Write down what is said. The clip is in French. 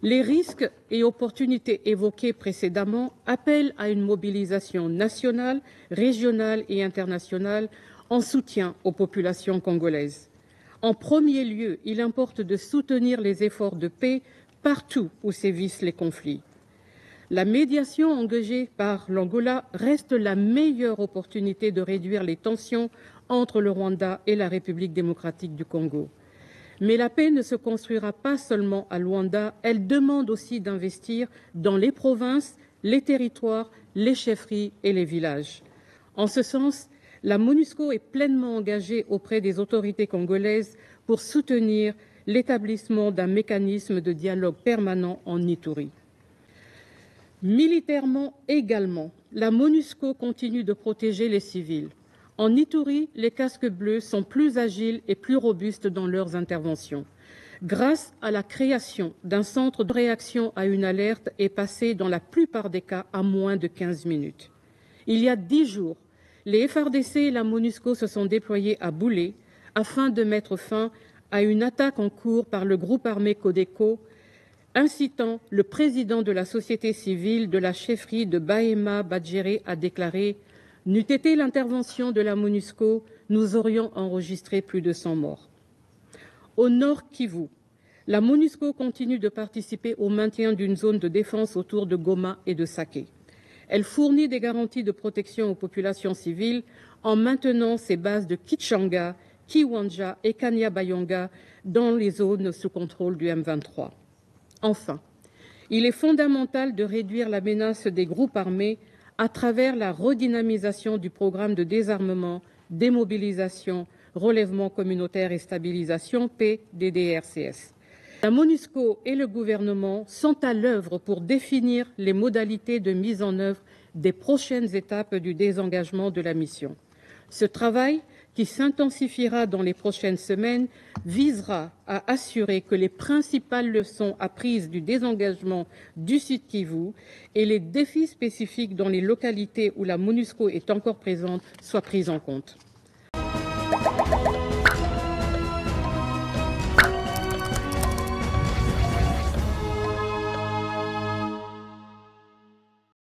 Les risques et opportunités évoqués précédemment appellent à une mobilisation nationale, régionale et internationale en soutien aux populations congolaises. En premier lieu, il importe de soutenir les efforts de paix partout où sévissent les conflits. La médiation engagée par l'Angola reste la meilleure opportunité de réduire les tensions entre le Rwanda et la République démocratique du Congo. Mais la paix ne se construira pas seulement à Luanda, elle demande aussi d'investir dans les provinces, les territoires, les chefferies et les villages. En ce sens, la MONUSCO est pleinement engagée auprès des autorités congolaises pour soutenir l'établissement d'un mécanisme de dialogue permanent en Ituri. Militairement également, la MONUSCO continue de protéger les civils. En Ituri, les casques bleus sont plus agiles et plus robustes dans leurs interventions. Grâce à la création d'un centre de réaction à une alerte est passé dans la plupart des cas à moins de 15 minutes. Il y a 10 jours, les FARDC et la MONUSCO se sont déployés à Boulé afin de mettre fin à une attaque en cours par le groupe armé Codeco, incitant le président de la société civile de la chefferie de Bahema Badjéré à déclarer « N'eût été l'intervention de la MONUSCO, nous aurions enregistré plus de 100 morts ». Au nord Kivu, la MONUSCO continue de participer au maintien d'une zone de défense autour de Goma et de Sake. Elle fournit des garanties de protection aux populations civiles en maintenant ses bases de Kichanga, Kiwanja et Kanyabayonga dans les zones sous contrôle du M23. Enfin, il est fondamental de réduire la menace des groupes armés à travers la redynamisation du programme de désarmement, démobilisation, relèvement communautaire et stabilisation PDDRCS. La MONUSCO et le gouvernement sont à l'œuvre pour définir les modalités de mise en œuvre des prochaines étapes du désengagement de la mission. Ce travail, qui s'intensifiera dans les prochaines semaines, visera à assurer que les principales leçons apprises du désengagement du Sud Kivu et les défis spécifiques dans les localités où la MONUSCO est encore présente soient pris en compte.